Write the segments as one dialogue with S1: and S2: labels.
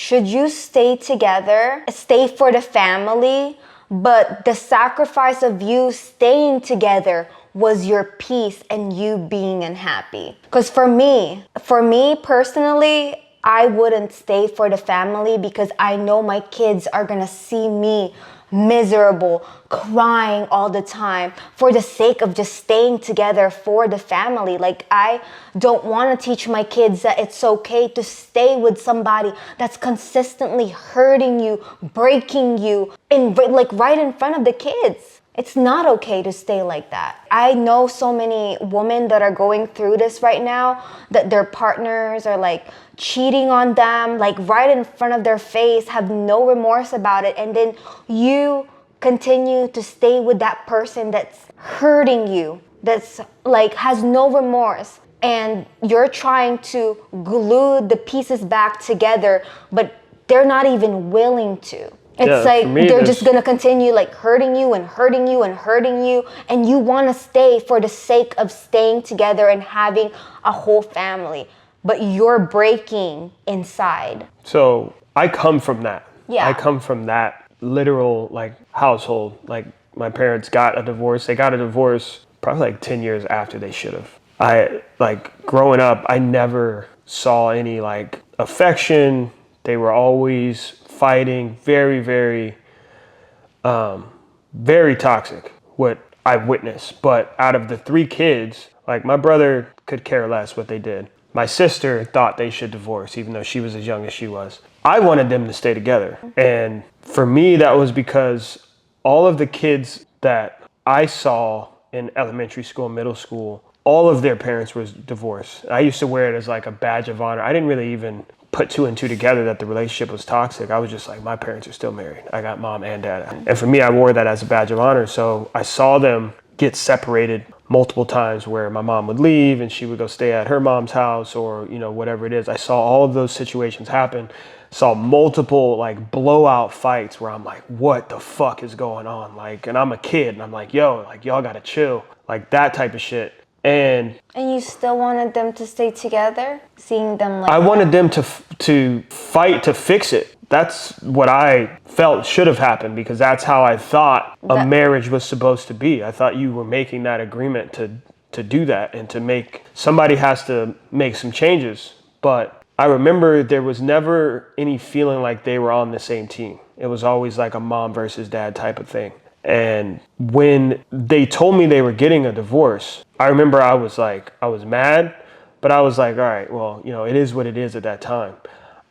S1: should you stay together, stay for the family, but the sacrifice of you staying together was your peace and you being unhappy? Because for me personally, I wouldn't stay for the family because I know my kids are gonna see me miserable, crying all the time for the sake of just staying together for the family. Like, I don't want to teach my kids that it's okay to stay with somebody that's consistently hurting you, breaking you, like right in front of the kids. It's not okay to stay like that. I know so many women that are going through this right now, that their partners are like cheating on them, like right in front of their face, have no remorse about it. And then you continue to stay with that person that's hurting you, that's like has no remorse. And you're trying to glue the pieces back together, but they're not even willing to. It's like they're just going to continue like hurting you and hurting you and hurting you. And you want to stay for the sake of staying together and having a whole family. But you're breaking inside.
S2: So I come from that.
S1: Yeah.
S2: I come from that literal like household. Like my parents got a divorce. They got a divorce probably like 10 years after they should have. I like growing up, I never saw any like affection. They were always fighting, very, very, very toxic, what I witnessed. But out of the 3 kids, like my brother could care less what they did. My sister thought they should divorce, even though she was as young as she was. I wanted them to stay together. And for me, that was because all of the kids that I saw in elementary school, middle school, all of their parents were divorced. I used to wear it as like a badge of honor. I didn't really even put 2 and 2 together that the relationship was toxic. I was just like, my parents are still married. I got mom and dad. And for me, I wore that as a badge of honor. So I saw them get separated multiple times where my mom would leave and she would go stay at her mom's house or, you know, whatever it is. I saw all of those situations happen. Saw multiple like blowout fights where I'm like, what the fuck is going on? Like, and I'm a kid and I'm like, yo, like y'all gotta chill. Like that type of shit. And
S1: you still wanted them to stay together, seeing them like
S2: I wanted them to fight to fix it. That's what I felt should have happened because that's how I thought a marriage was supposed to be. I thought you were making that agreement to do that and to make somebody has to make some changes. But I remember there was never any feeling like they were on the same team. It was always like a mom versus dad type of thing. And when they told me they were getting a divorce, I remember I was mad, but I was like, all right, well, you know, it is what it is at that time.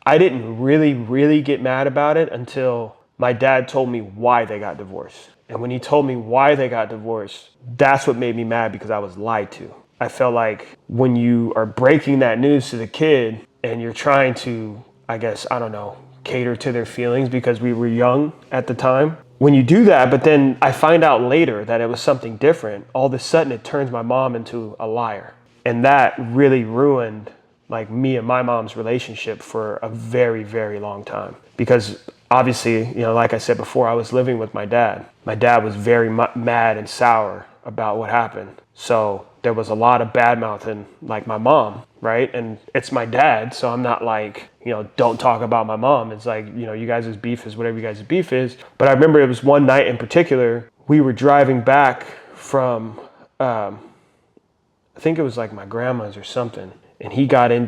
S2: I didn't really get mad about it until my dad told me why they got divorced. And when he told me why they got divorced, that's what made me mad because I was lied to. I felt like when you are breaking that news to the kid and you're trying to, I guess, I don't know, cater to their feelings because we were young at the time. When you do that, but then I find out later that it was something different, all of a sudden it turns my mom into a liar. And that really ruined like me and my mom's relationship for a very, very long time. Because obviously, you know, like I said before, I was living with my dad. My dad was very mad and sour about what happened. So there was a lot of bad mouthing like my mom, right? And it's my dad, so I'm not like, you know, don't talk about my mom. It's like, you know, you guys' beef is whatever you guys' beef is. But I remember it was one night in particular, we were driving back from, I think it was like my grandma's or something. And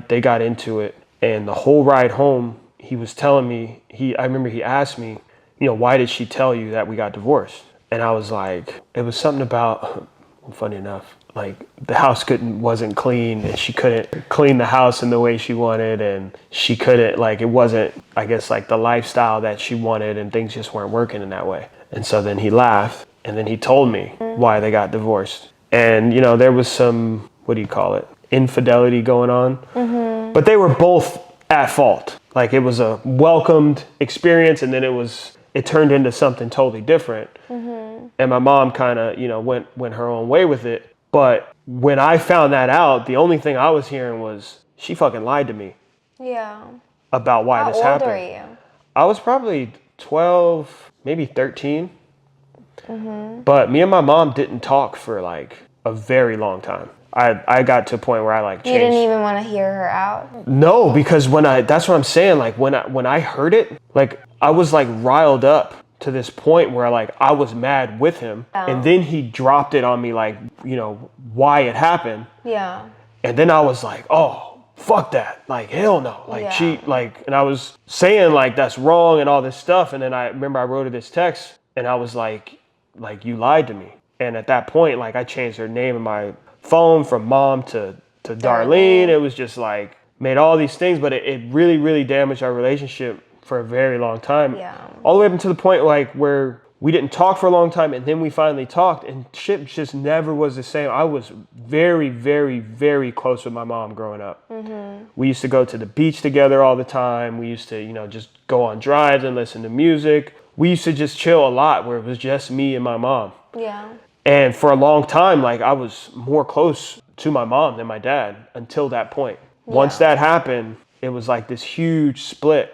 S2: they got into it. And the whole ride home, he was telling me, I remember he asked me, you know, why did she tell you that we got divorced? And I was like, it was something about, funny enough, like the house wasn't clean and she couldn't clean the house in the way she wanted, and she couldn't, like, it wasn't, I guess, like the lifestyle that she wanted, and things just weren't working in that way. And so then he laughed and then he told me why they got divorced. And, you know, there was some, what do you call it, infidelity going on. Mm-hmm. But they were both at fault. Like, it was a welcomed experience and then it turned into something totally different. Mm-hmm. And my mom kind of, you know, went her own way with it. But when I found that out, the only thing I was hearing was she fucking lied to me.
S1: Yeah.
S2: About why this happened.
S1: How old are you?
S2: I was probably 12, maybe 13. Mm-hmm. But me and my mom didn't talk for like a very long time. I got to a point where I like
S1: You
S2: changed.
S1: didn't even want to hear her out?
S2: No, because that's what I'm saying. Like when I heard it, like I was like riled up to this point where like I was mad with him, and then he dropped it on me, like, you know, why it happened.
S1: Yeah.
S2: And then I was like, oh, fuck that. Like, hell no. Like, and I was saying like that's wrong and all this stuff. And then I remember I wrote her this text, and I was like, you lied to me. And at that point, like, I changed her name in my phone from Mom to Darlene. It was just like, made all these things, but it really, really damaged our relationship for a very long time.
S1: Yeah.
S2: All the way up to the point like where we didn't talk for a long time, and then we finally talked, and shit just never was the same. I was very, very, very close with my mom growing up. Mm-hmm. We used to go to the beach together all the time. We used to, you know, just go on drives and listen to music. We used to just chill a lot where it was just me and my mom.
S1: Yeah.
S2: And for a long time, like, I was more close to my mom than my dad until that point. Once that happened, it was like this huge split.